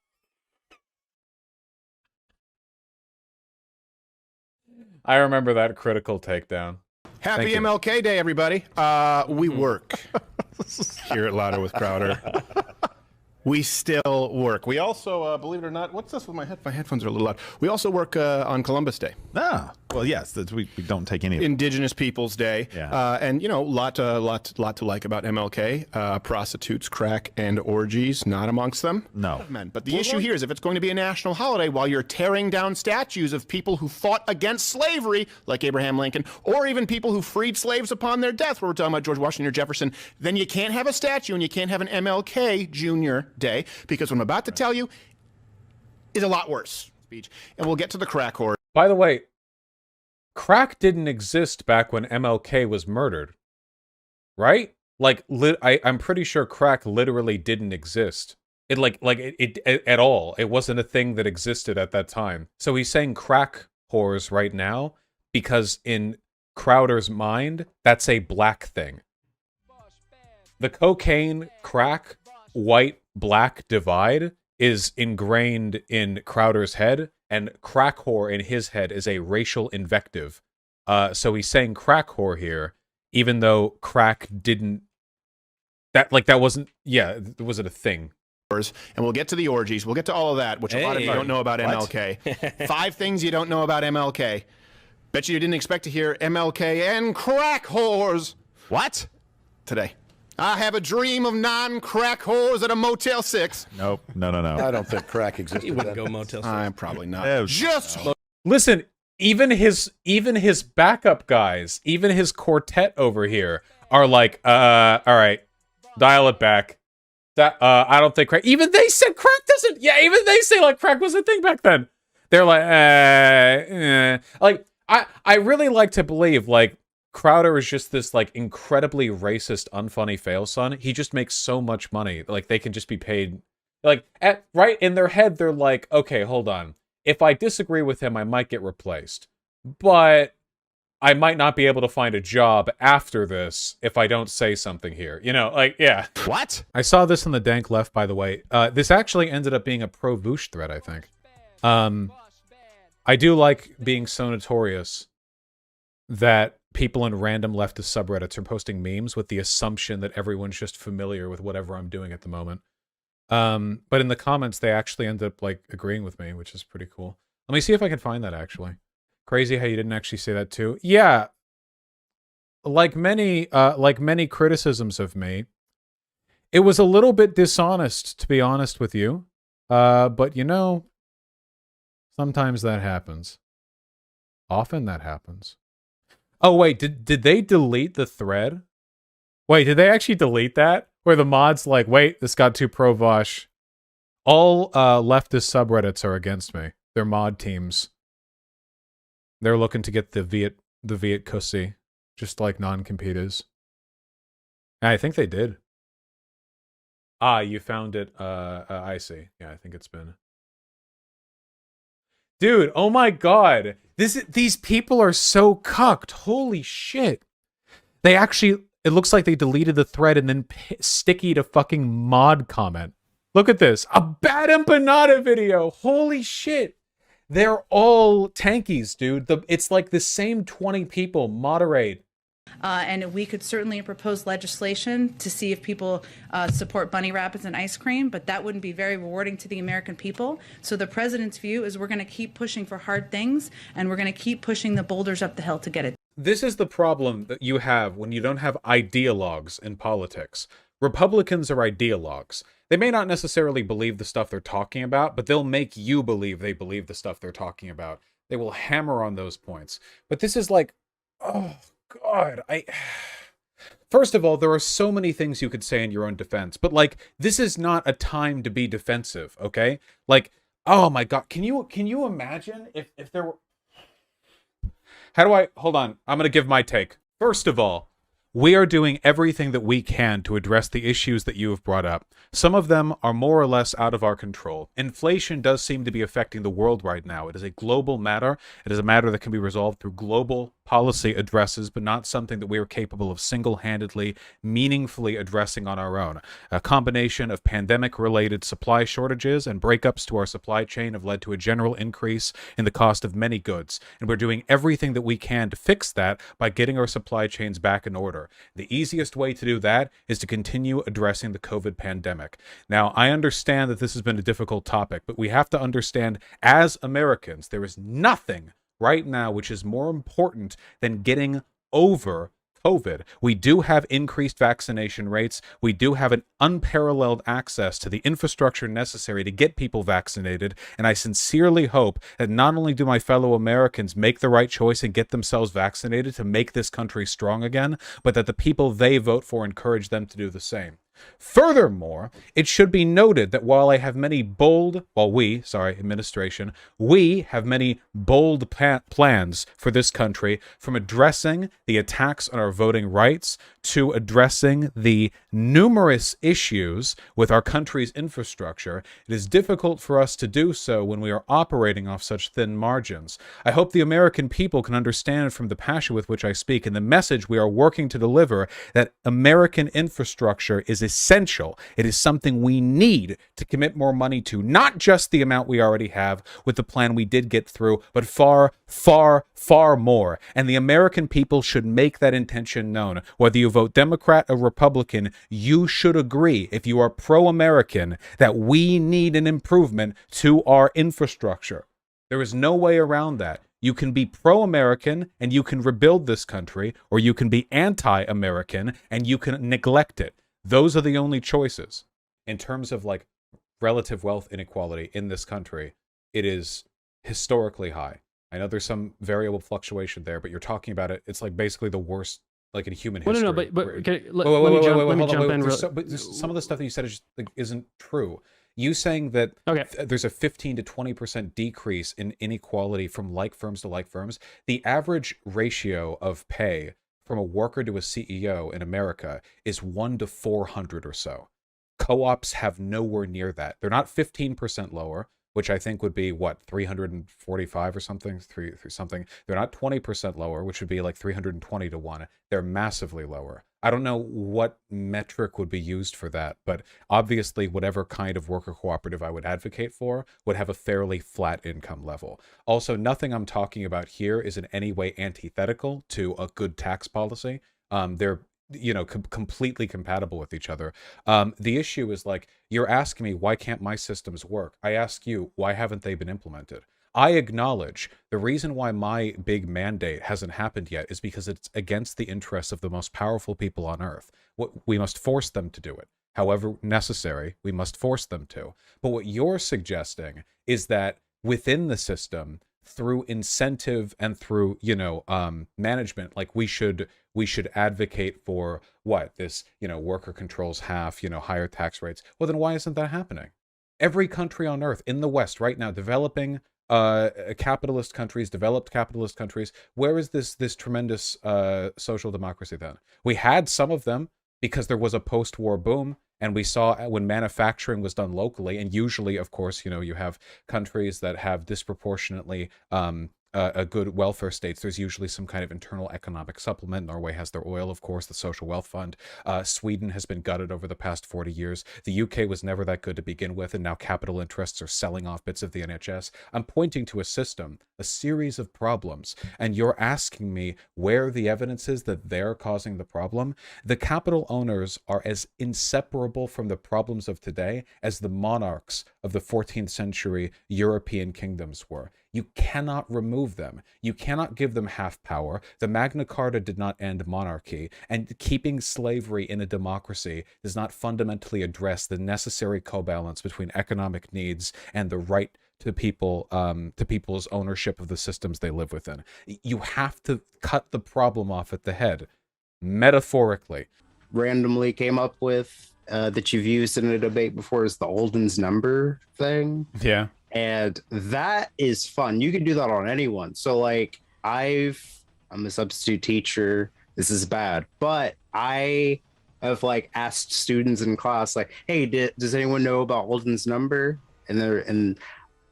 I remember that critical takedown. Happy MLK Day, everybody. We work. Hear it louder with Crowder. We still work. We also, believe it or not, what's this with my headphones? My headphones are a little loud. We also work on Columbus Day. Ah, well, yes, we don't take any of it. Indigenous Peoples Day. Yeah. And, you know, lot to like about MLK. Prostitutes, crack, and orgies, not amongst them. No. Men. But the issue here is if it's going to be a national holiday while you're tearing down statues of people who fought against slavery, like Abraham Lincoln, or even people who freed slaves upon their death, where we're talking about George Washington or Jefferson, then you can't have a statue and you can't have an MLK Jr. Day, because what I'm about to tell you is a lot worse. Speech. And we'll get to the crack horse. By the way, crack didn't exist back when MLK was murdered, right? Like, I'm pretty sure crack literally didn't exist. It at all. It wasn't a thing that existed at that time. So he's saying crack whores right now because in Crowder's mind, that's a black thing. The cocaine, crack, white, black divide is ingrained in Crowder's head, and crack whore in his head is a racial invective. So he's saying crack whore here, even though crack didn't... That wasn't... Yeah, it wasn't a thing. And we'll get to the orgies. We'll get to all of that, which a lot of you don't know about MLK. 5 things you don't know about MLK. Bet you didn't expect to hear MLK and crack whores. What? Today. I have a dream of non-crack whores at a Motel 6. Nope. No. I don't think crack existed. You wouldn't go Motel 6. I'm probably not. Just listen. Even his backup guys, even his quartet over here are like, all right, dial it back. I don't think crack. Even they said crack doesn't. Yeah, even they say like crack was a thing back then. They're like, like I really like to believe like. Crowder is just this, like, incredibly racist, unfunny fail son. He just makes so much money. Like, they can just be paid... Like, right in their head, they're like, okay, hold on. if I disagree with him, I might get replaced. But I might not be able to find a job after this if I don't say something here. You know, like, yeah. What? I saw this in the dank left, by the way. This actually ended up being a pro-Vaush thread, I think. I do like being so notorious that people in random leftist subreddits are posting memes with the assumption that everyone's just familiar with whatever I'm doing at the moment. But in the comments, they actually end up, like, agreeing with me, which is pretty cool. Let me see if I can find that, actually. Crazy how you didn't actually say that, too. Yeah. Like many criticisms of me, it was a little bit dishonest, to be honest with you. But, you know, sometimes that happens. Often that happens. Oh, wait, did they delete the thread? Wait, did they actually delete that? Where the mod's like, wait, this got too pro-Vaush. All leftist subreddits are against me. They're mod teams. They're looking to get the Viet Cussy, just like Noncompete is. I think they did. Ah, you found it. I see. Yeah, I think it's been... Dude, oh my god. These people are so cucked. Holy shit. They actually... It looks like they deleted the thread and then stickied a fucking mod comment. Look at this. A Bad Empanada video. Holy shit. They're all tankies, dude. It's like the same 20 people moderate. And we could certainly propose legislation to see if people support bunny rabbits and ice cream, but that wouldn't be very rewarding to the American people. So the president's view is we're going to keep pushing for hard things, and we're going to keep pushing the boulders up the hill to get it. This is the problem that you have when you don't have ideologues in politics. Republicans are ideologues. They may not necessarily believe the stuff they're talking about, but they'll make you believe they believe the stuff they're talking about. They will hammer on those points. But this is like, oh, God, First of all, there are so many things you could say in your own defense, but, like, this is not a time to be defensive, okay? Like, oh my God, can you imagine if there were... Hold on, I'm going to give my take. First of all, we are doing everything that we can to address the issues that you have brought up. Some of them are more or less out of our control. Inflation does seem to be affecting the world right now. It is a global matter. It is a matter that can be resolved through global policy addresses, but not something that we are capable of single-handedly, meaningfully addressing on our own. A combination of pandemic-related supply shortages and breakups to our supply chain have led to a general increase in the cost of many goods, and we're doing everything that we can to fix that by getting our supply chains back in order. The easiest way to do that is to continue addressing the COVID pandemic. Now, I understand that this has been a difficult topic, but we have to understand, as Americans, there is nothing right now which is more important than getting over COVID. We do have increased vaccination rates. We do have an unparalleled access to the infrastructure necessary to get people vaccinated. And I sincerely hope that not only do my fellow Americans make the right choice and get themselves vaccinated to make this country strong again, but that the people they vote for encourage them to do the same. Furthermore, it should be noted that while we have many bold plans for this country, from addressing the attacks on our voting rights to addressing the numerous issues with our country's infrastructure, it is difficult for us to do so when we are operating off such thin margins. I hope the American people can understand from the passion with which I speak and the message we are working to deliver that American infrastructure is essential. It is something we need to commit more money to, not just the amount we already have with the plan we did get through, but far, far, far more. And the American people should make that intention known. Whether you vote Democrat or Republican, you should agree, if you are pro-American, that we need an improvement to our infrastructure. There is no way around that. You can be pro-American and you can rebuild this country, or you can be anti-American and you can neglect it. Those are the only choices. In terms of, like, relative wealth inequality in this country, it is historically high. I know there's some variable fluctuation there, but you're talking about it, it's like basically the worst, like, in human history. Well, no, but okay, let me jump in. Some of the stuff that you said is just, like, isn't true. You saying that there's a 15 to 20% decrease in inequality from like firms to like firms. The average ratio of pay from a worker to a CEO in America is 1 to 400 or so. Co-ops have nowhere near that. They're not 15% lower, which I think would be what, 345 or something, three something. They're not 20% lower, which would be like 320 to 1. They're massively lower. I don't know what metric would be used for that, but obviously whatever kind of worker cooperative I would advocate for would have a fairly flat income level. Also, nothing I'm talking about here is in any way antithetical to a good tax policy. They're completely compatible with each other. The issue is, like, you're asking me, why can't my systems work? I ask you, why haven't they been implemented? I acknowledge the reason why my big mandate hasn't happened yet is because it's against the interests of the most powerful people on earth. We must force them to do it. However necessary, we must force them to. But what you're suggesting is that within the system, through incentive and through, management, like we should advocate for what? This, worker controls half, higher tax rates. Well, then why isn't that happening? Every country on earth in the West right now, developing capitalist countries, developed capitalist countries, where is this tremendous social democracy then? We had some of them because there was a post-war boom, and we saw when manufacturing was done locally, and usually, of course, you have countries that have disproportionately a good welfare states. There's usually some kind of internal economic supplement. Norway has their oil, of course, the social wealth fund. Sweden has been gutted over the past 40 years. The UK was never that good to begin with, and now capital interests are selling off bits of the NHS. I'm pointing to a system, a series of problems, and you're asking me where the evidence is that they're causing the problem. The capital owners are as inseparable from the problems of today as the monarchs of the 14th century European kingdoms were. You cannot remove them. You cannot give them half power. The Magna Carta did not end monarchy, and keeping slavery in a democracy does not fundamentally address the necessary co-balance between economic needs and the right to people's ownership of the systems they live within. You have to cut the problem off at the head, metaphorically. Randomly came up with that you've used in a debate before is the Olden's number thing. Yeah. And that is fun. You can do that on anyone. So like I'm a substitute teacher. This is bad, but I have like asked students in class, like, hey, does anyone know about Olden's number? And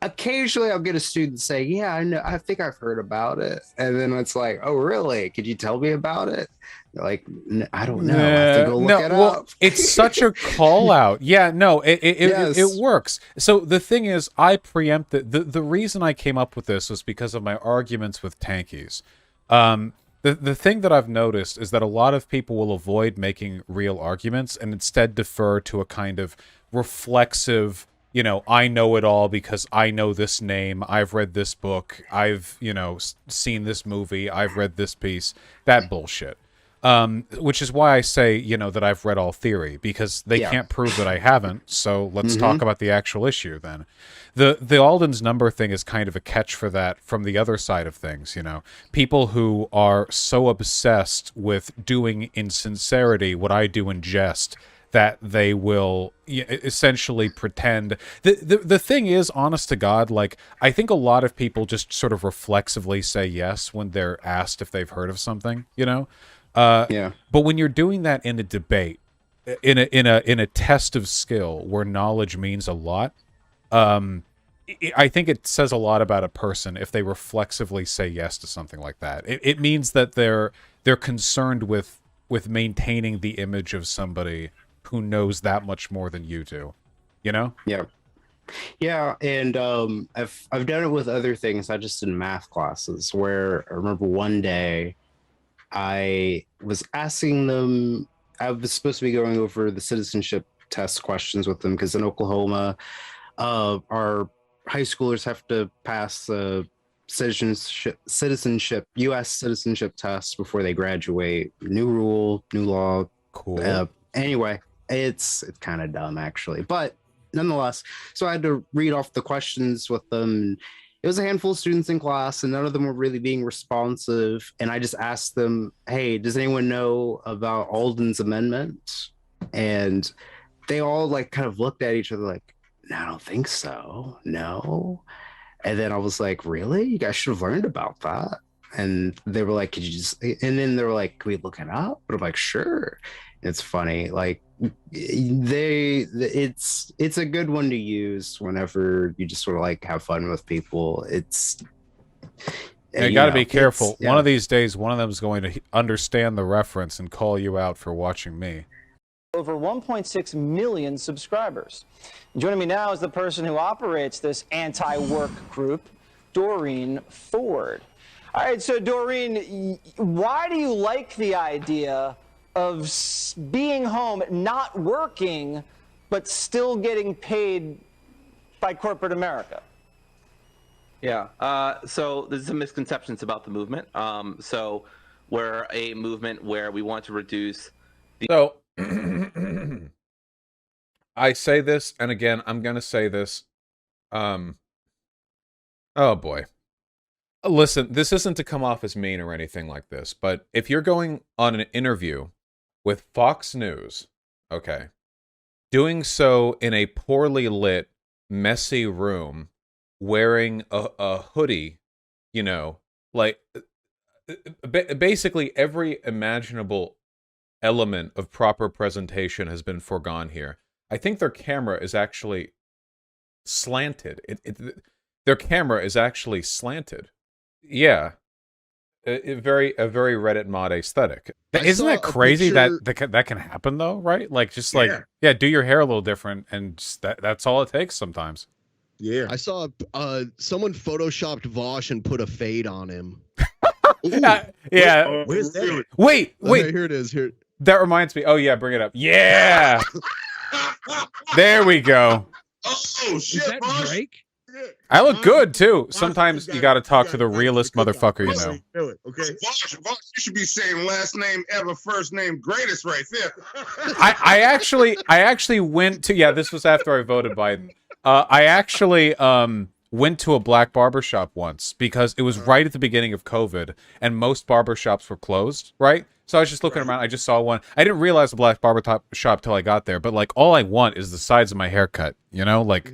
occasionally I'll get a student say, yeah, I know, I think I've heard about it. And then it's like, oh, really? Could you tell me about it? They're like, I don't know. I have to go look it up. It's such a call out. Yeah, no, it works. So the thing is, I preempted. The reason I came up with this was because of my arguments with tankies. The thing that I've noticed is that a lot of people will avoid making real arguments and instead defer to a kind of reflexive, I know it all because I know this name, I've read this book, I've, seen this movie, I've read this piece, that bullshit. Which is why I say, that I've read all theory, because they can't prove that I haven't, so let's talk about the actual issue then. The Alden's number thing is kind of a catch for that from the other side of things, People who are so obsessed with doing in sincerity what I do in jest that they will essentially pretend. The thing is, honest to God, like, I think a lot of people just sort of reflexively say yes when they're asked if they've heard of something, But when you're doing that in a debate, in a test of skill where knowledge means a lot, I think it says a lot about a person if they reflexively say yes to something like that. It means that they're concerned with maintaining the image of somebody who knows that much more than you do, Yeah. And I've done it with other things, not just in math classes, where I remember one day I was asking them, I was supposed to be going over the citizenship test questions with them, because in Oklahoma, our high schoolers have to pass the citizenship U.S. citizenship test before they graduate. New rule, new law. Cool. Anyway, it's kind of dumb, actually, but nonetheless, so I had to read off the questions with them. It was a handful of students in class, and none of them were really being responsive. And I just asked them, hey, does anyone know about Alden's amendment? And they all like kind of looked at each other like, no, I don't think so. No. And then I was like, really? You guys should have learned about that. And they were like, could you just, and then they were like, can we look it up? But I'm like, sure. It's funny. Like it's a good one to use whenever you just sort of like have fun with people. It's you got to be careful. One of these days, one of them is going to understand the reference and call you out for watching me. Over 1.6 million subscribers. Joining me now is the person who operates this anti-work group, Doreen Ford. All right, so Doreen, why do you like the idea of being home, not working, but still getting paid by corporate America? Yeah, so there's some misconceptions about the movement. So we're a movement where we want to reduce the... So, I say this, and again, I'm going to say this. Oh boy. Listen, this isn't to come off as mean or anything like this, but if you're going on an interview with Fox News, okay, doing so in a poorly lit, messy room, wearing a hoodie, you know, like, basically every imaginable element of proper presentation has been foregone here. I think their camera is actually slanted. Their camera is actually slanted. Yeah. A very Reddit mod aesthetic. Isn't that crazy that can happen though, right? Like just like yeah, do your hair a little different and just that's all it takes sometimes. Yeah. I saw someone photoshopped Vaush and put a fade on him. Yeah. Where's that? Wait. Here it is. Here. That reminds me. Oh yeah, bring it up. Yeah. There we go. Oh shit, is that Drake? I look good too. Sometimes you got to talk to the realest motherfucker you know. Okay. Vaush, you should be saying last name ever, first name greatest right there. I actually went to, yeah, this was after I voted Biden. I actually went to a black barbershop once because it was right at the beginning of COVID and most barbershops were closed, right? So I was just looking around. I just saw one. I didn't realize the black barber shop till I got there. But like, all I want is the sides of my haircut. You know, like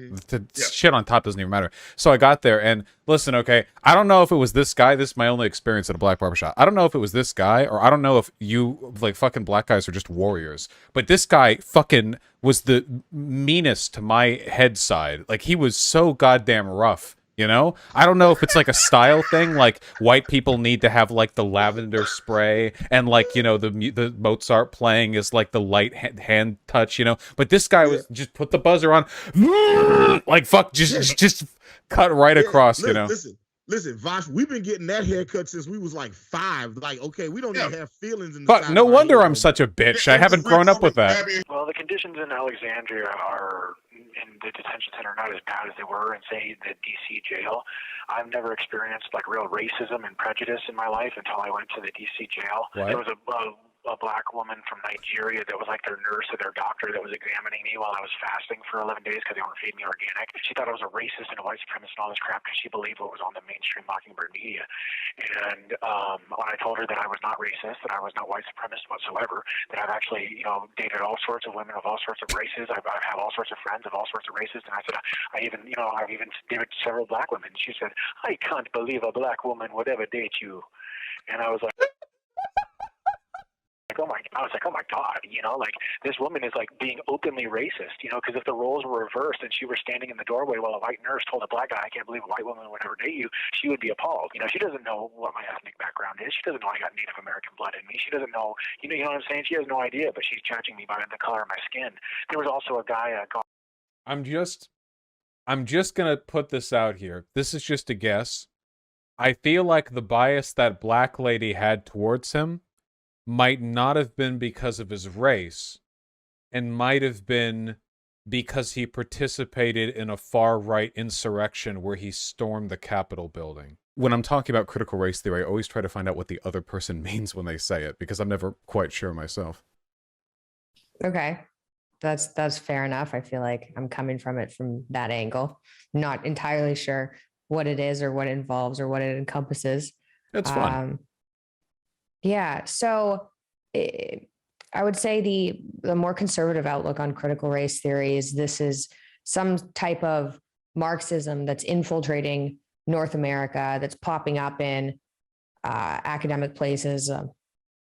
shit on top doesn't even matter. So I got there and listen. Okay, I don't know if it was this guy. This is my only experience at a black barber shop. I don't know if it was this guy or I don't know if you like fucking black guys are just warriors. But this guy fucking was the meanest to my head side. Like he was so goddamn rough. You know, I don't know if it's like a style thing, like white people need to have like the lavender spray and like, you know, the Mozart playing is like the light hand touch, you know, but this guy was just put the buzzer on, like fuck, just cut right across, you know. Listen, Vaush, we've been getting that haircut since we was like 5. Like, okay, we don't even have feelings in the fuck, no wonder I'm such a bitch. I haven't grown up with that. Well, the conditions in Alexandria are in the detention center not as bad as they were in, say, the D.C. jail. I've never experienced like real racism and prejudice in my life until I went to the D.C. jail. What? There was a black woman from Nigeria that was like their nurse or their doctor that was examining me while I was fasting for 11 days because they weren't feeding me organic. She thought I was a racist and a white supremacist and all this crap because she believed what was on the mainstream Mockingbird media. And when I told her that I was not racist, that I was not white supremacist whatsoever, that I've actually, you know, dated all sorts of women of all sorts of races, I have all sorts of friends of all sorts of races, and I said, I've even dated several black women. She said, I can't believe a black woman would ever date you. And I was like, I was like, oh my God, you know, like this woman is like being openly racist, you know, because if the roles were reversed and she were standing in the doorway while a white nurse told a black guy, I can't believe a white woman would ever date you, she would be appalled. You know, she doesn't know what my ethnic background is. She doesn't know I got Native American blood in me. She doesn't know, you know what I'm saying? She has no idea, but she's judging me by the color of my skin. There was also a guy. I'm just gonna put this out here. This is just a guess. I feel like the bias that black lady had towards him might not have been because of his race and might have been because he participated in a far-right insurrection where he stormed the Capitol building. When I'm talking about critical race theory, I always try to find out what the other person means when they say it because I'm never quite sure myself. Okay. That's fair enough. I feel like I'm coming from it from that angle. Not entirely sure what it is or what it involves or what it encompasses. It's fun. Yeah, so I would say the more conservative outlook on critical race theory is this is some type of Marxism that's infiltrating North America, that's popping up in academic places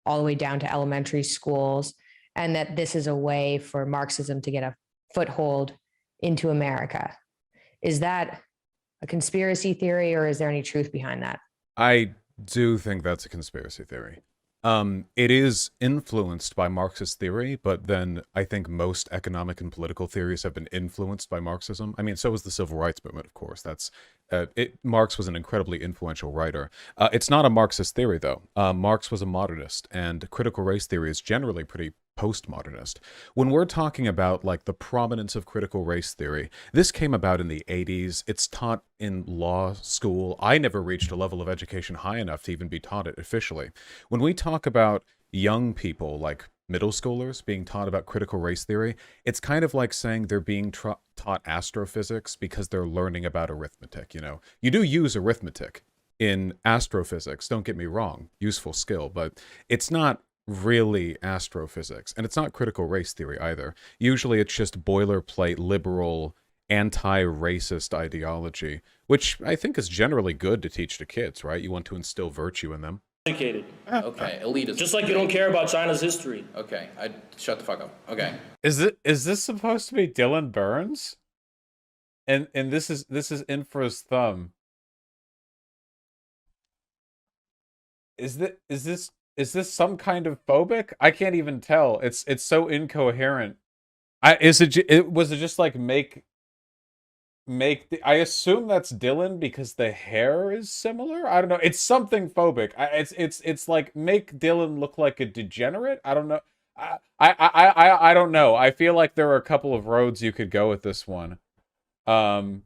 all the way down to elementary schools. and that this is a way for Marxism to get a foothold into America. Is that a conspiracy theory, or is there any truth behind that? I do think that's a conspiracy theory. It is influenced by Marxist theory, but then I think most economic and political theories have been influenced by Marxism. I mean, so was the Civil Rights Movement, of course. That's Marx was an incredibly influential writer. It's not a Marxist theory, though. Marx was a modernist, and critical race theory is generally pretty postmodernist. When we're talking about like the prominence of critical race theory, this came about in the 80s. It's taught in law school. I never reached a level of education high enough to even be taught it officially. When we talk about young people, like middle schoolers, being taught about critical race theory, it's kind of like saying they're being taught astrophysics because they're learning about arithmetic. You know, you do use arithmetic in astrophysics, don't get me wrong, useful skill, but it's not really astrophysics, and it's not critical race theory either. Usually it's just boilerplate liberal anti-racist ideology, which I think is generally good to teach to kids, right? You want to instill virtue in them. Okay, elitist. Just like you don't care about China's history. Okay, shut the fuck up. Okay. Is this supposed to be Dylan Burns? And this is Infra's thumb. Is this some kind of phobic? I can't even tell. It's so incoherent. Was it just like make I assume that's Dylan because the hair is similar? I don't know. It's something phobic. It's like make Dylan look like a degenerate? I don't know. I don't know. I feel like there are a couple of roads you could go with this one. And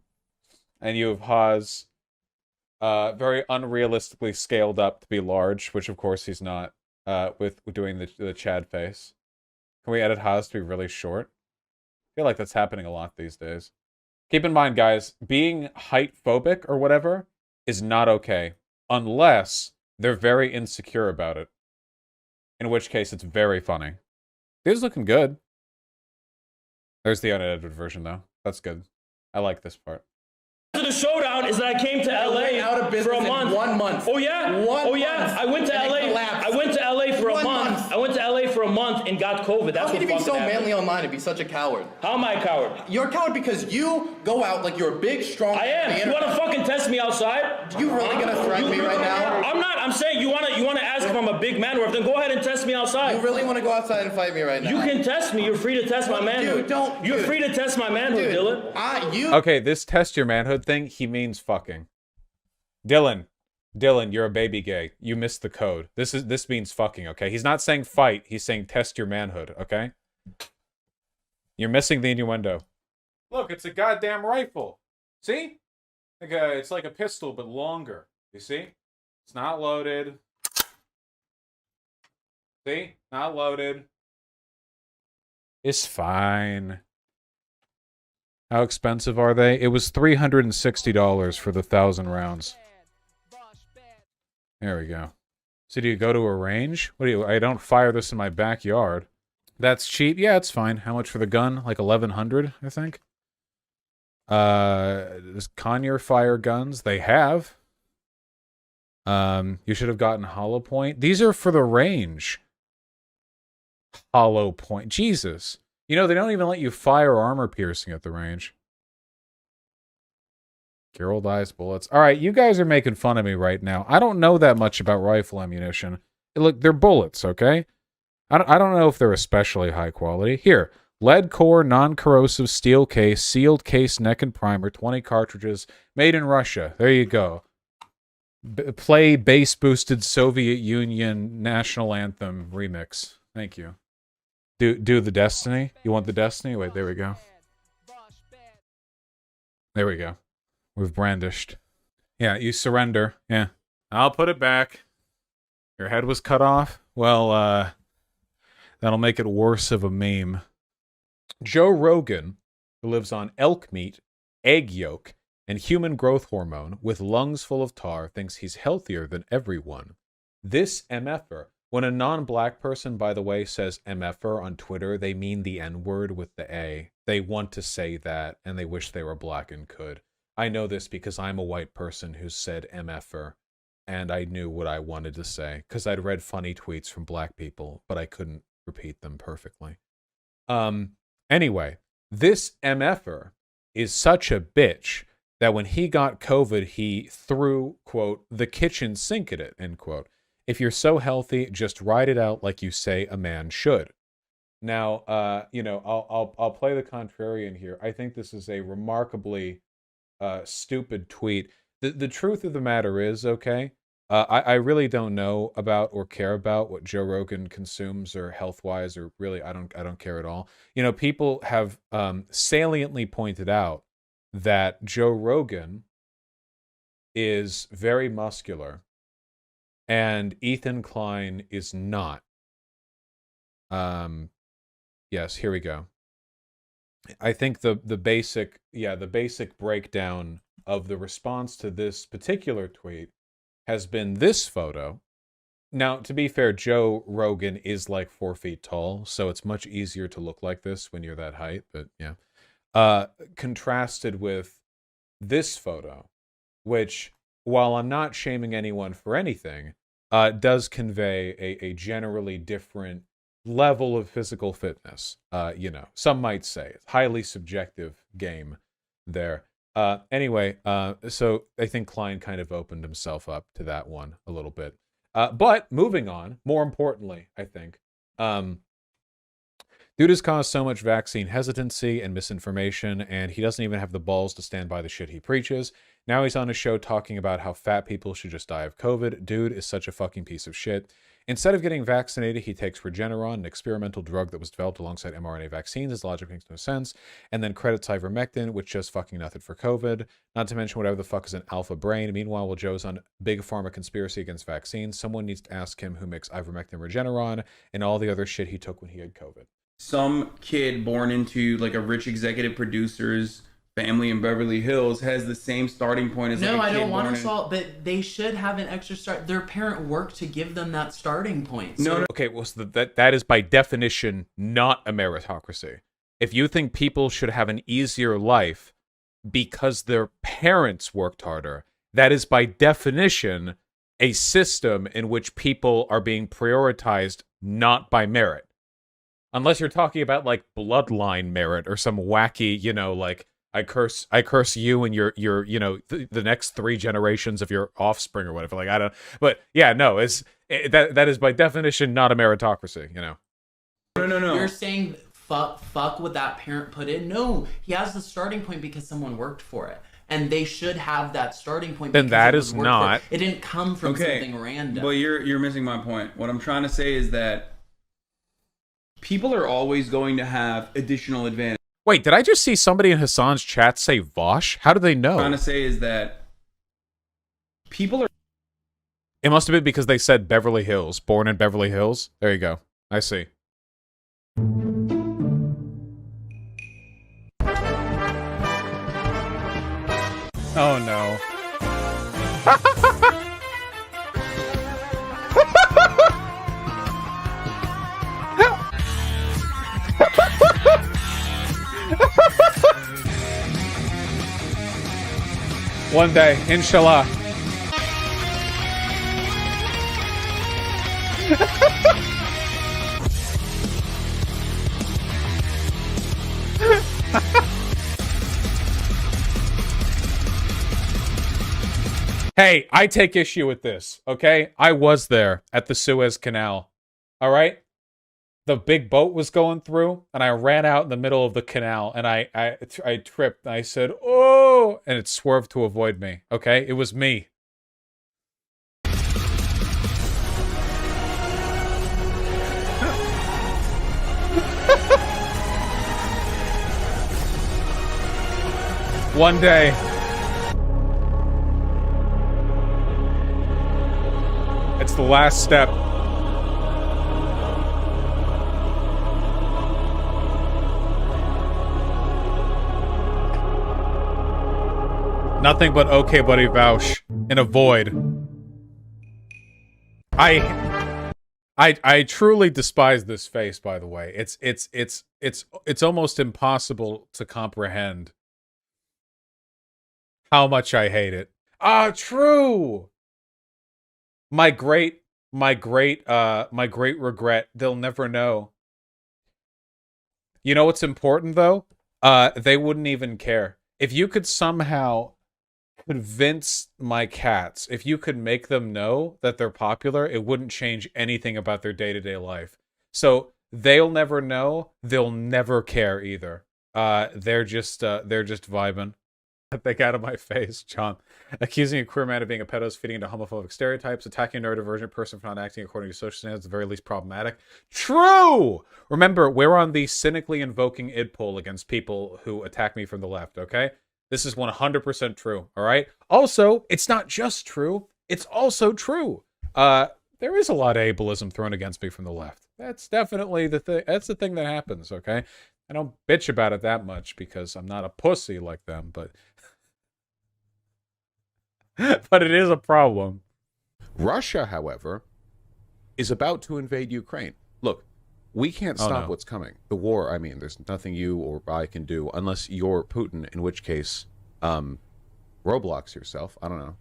you have Haas very unrealistically scaled up to be large, which of course he's not, with doing the Chad face. Can we edit Haas to be really short? I feel like that's happening a lot these days. Keep in mind, guys, being height phobic or whatever is not okay, unless they're very insecure about it. In which case, it's very funny. He's looking good. There's the unedited version, though. That's good. I like this part. The showdown is that I came to LA out of for a business month. in 1 month. Oh yeah? One month. I went to And LA. it collapsed. I went to LA for a 1 month. month. I went to LA for a month and got COVID. That's How can you what be so fucking manly happened. online and be such a coward? How am I a coward? You're a coward because you go out like you're a big, strong. I am. You want to fucking test me outside? You really gonna threaten me right now? I'm not. I'm saying you want to ask if I'm a big man or if then go ahead and test me outside. You really want to go outside and fight me right now? You can test me. You're free to test my manhood. Dude, You're free to test my manhood, Dylan. Okay, this test your manhood thing, he means fucking. Dylan, you're a baby gay. You missed the code. This means fucking, okay? He's not saying fight, he's saying test your manhood, okay? You're missing the innuendo. Look, it's a goddamn rifle. See? It's like a pistol, but longer. You see? It's not loaded. See? Not loaded. It's fine. How expensive are they? It was $360 for the 1,000 rounds. There we go. So do you go to a range? I don't fire this in my backyard. That's cheap. Yeah, it's fine. How much for the gun? Like 1,100, I think. Does Conyer fire guns? They have. You should have gotten hollow point. These are for the range. Hollow point. Jesus. You know, they don't even let you fire armor piercing at the range. Gerald Eyes bullets. All right, you guys are making fun of me right now. I don't know that much about rifle ammunition. Look, they're bullets, okay? I don't know if they're especially high quality. Here, lead core, non-corrosive steel case, sealed case, neck and primer, 20 cartridges, made in Russia. There you go. Play bass-boosted Soviet Union national anthem remix. Thank you. Do the Destiny? You want the Destiny? Wait, there we go. There we go. We've brandished. Yeah, you surrender. Yeah. I'll put it back. Your head was cut off? Well, that'll make it worse of a meme. Joe Rogan, who lives on elk meat, egg yolk, and human growth hormone with lungs full of tar, thinks he's healthier than everyone. This MFer. When a non-black person, by the way, says MFer on Twitter, they mean the N-word with the A. They want to say that, and they wish they were black and could. I know this because I'm a white person who said MFer, and I knew what I wanted to say, because I'd read funny tweets from black people, but I couldn't repeat them perfectly. Anyway, this MFer is such a bitch that when he got COVID, he threw, quote, the kitchen sink at it, end quote. If you're so healthy, just ride it out like you say a man should. Now, you know, I'll play the contrarian here. I think this is a remarkably stupid tweet. The truth of the matter is, okay, I really don't know about or care about what Joe Rogan consumes or health-wise, or really I don't care at all. You know, people have saliently pointed out that Joe Rogan is very muscular and Ethan Klein is not. Yes, here we go. I think the basic breakdown of the response to this particular tweet has been this photo. Now, to be fair, Joe Rogan is like 4 feet tall, so it's much easier to look like this when you're that height, but yeah. Contrasted with this photo, which, while I'm not shaming anyone for anything, does convey a generally different level of physical fitness. You know, some might say it's highly subjective game there. Anyway, so I think Klein kind of opened himself up to that one a little bit. But moving on, more importantly, I think, dude has caused so much vaccine hesitancy and misinformation, and he doesn't even have the balls to stand by the shit he preaches. Now he's on a show talking about how fat people should just die of COVID. Dude is such a fucking piece of shit. Instead of getting vaccinated, he takes Regeneron, an experimental drug that was developed alongside mRNA vaccines. His logic makes no sense. And then credits ivermectin, which does fucking nothing for COVID. Not to mention whatever the fuck is an alpha brain. Meanwhile, while Joe's on big pharma conspiracy against vaccines, someone needs to ask him who makes ivermectin and Regeneron and all the other shit he took when he had COVID. Some kid born into like a rich executive producer's family in Beverly Hills has the same starting point as No, like a kid I don't want born to solve, but they should have an extra start. Their parent worked to give them that starting point. No. Okay, well, so that is by definition not a meritocracy. If you think people should have an easier life because their parents worked harder, that is by definition a system in which people are being prioritized not by merit. Unless you're talking about like bloodline merit or some wacky, you know, like I curse you and your you know the next 3 generations of your offspring or whatever. Like I don't, but yeah, no, that is by definition not a meritocracy. You know. No. You're saying fuck what that parent put in. No, he has the starting point because someone worked for it, and they should have that starting point. Then that is not. It didn't come from something random. But you're missing my point. What I'm trying to say is that people are always going to have additional advantage. Wait, did I just see somebody in Hasan's chat say Vaush? How do they know? What I'm trying to say is that people are... It must have been because they said Beverly Hills. Born in Beverly Hills? There you go. I see. Oh, no. One day, inshallah. Hey, I take issue with this, okay? I was there at the Suez Canal, all right? The big boat was going through, and I ran out in the middle of the canal, and I tripped, and I said, oh, and it swerved to avoid me, okay? It was me. One day. It's the last step. Nothing but okay, buddy, Vaush in a void. I truly despise this face, by the way. It's almost impossible to comprehend how much I hate it. Ah, true. My great my great regret. They'll never know. You know what's important though? They wouldn't even care. If you could somehow convince my cats, if you could make them know that they're popular, it wouldn't change anything about their day-to-day life. So they'll never know. They'll never care either. They're just vibing. They got out of my face, John. Accusing a queer man of being a pedo is feeding into homophobic stereotypes. Attacking a neurodivergent person for not acting according to social standards is at the very least problematic. True! Remember, we're on the cynically invoking id poll against people who attack me from the left, okay? This is 100% true, all right? Also, it's not just true. It's also true. There is a lot of ableism thrown against me from the left. That's definitely the thing. That's the thing that happens, okay? I don't bitch about it that much because I'm not a pussy like them, but... but it is a problem. Russia, however, is about to invade Ukraine. Look, we can't stop what's coming. The war, I mean, there's nothing you or I can do unless you're Putin, in which case, Roblox yourself. I don't know.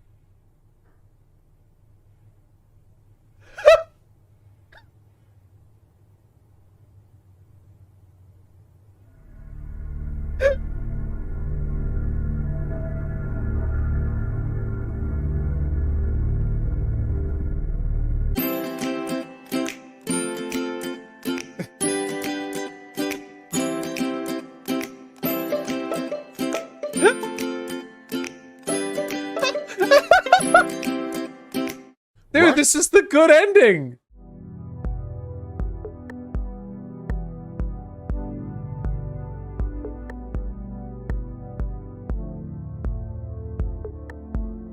Dude, this is the good ending.